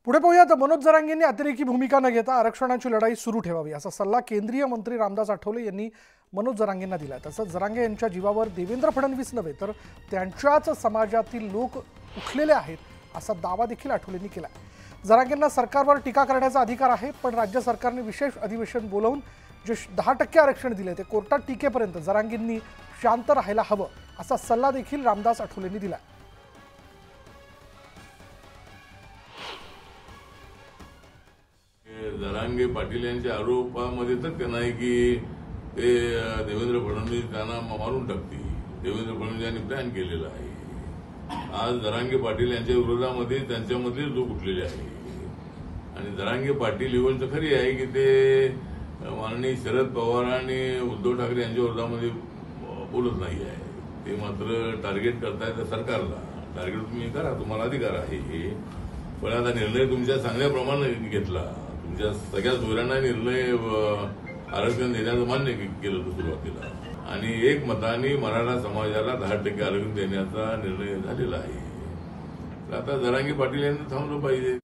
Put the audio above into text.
पुढे पाहूयात. मनोज जरांगेंनी अतिरेकी भूमिका न घेता आरक्षणाची लढाई सुरू ठेवावी असा सल्ला केंद्रीय मंत्री रामदास आठवले यांनी मनोज जरांगेंना दिला. तसंच जरांगे यांच्या जीवावर देवेंद्र फडणवीस नव्हे तर त्यांच्याच समाजातील लोक उठलेले आहेत असा दावा देखील आठवलेंनी केला. जरांगेंना सरकारवर टीका करण्याचा अधिकार आहे, पण राज्य सरकारने विशेष अधिवेशन बोलावून जे 10% आरक्षण दिले ते कोर्टात टीकेपर्यंत जरांगेंनी शांत राहायला हवं असा सल्ला देखील रामदास आठवलेंनी दिला. जरांगे पाटील यांच्या आरोपामध्ये तथ्य नाही की ते देवेंद्र फडणवीस त्यांना मारून टाकतील. देवेंद्र फडणवीस यांनी प्लॅन केलेला आहे. आज जरांगे पाटील यांच्या विरोधामध्ये त्यांच्यामधले लोक उठलेले आहे आणि जरांगे पाटील ही गोष्ट खरी आहे की ते माननीय शरद पवार आणि उद्धव ठाकरे यांच्या विरोधामध्ये बोलत नाही आहे. ते मात्र टार्गेट करतायत सरकारला. टार्गेट तुम्ही करा, तुम्हाला अधिकार आहे. पण आता निर्णय तुमच्या चांगल्याप्रमाणे घेतला. तुमच्या सगळ्या सोयऱ्यांना निर्णय आरक्षण देण्याचं मान्य केलं होतं सुरुवातीला आणि एक मताने मराठा समाजाला 10% आरक्षण देण्याचा निर्णय झालेला आहे. तर आता जरांगे पाटील यांनी थांबलं पाहिजे.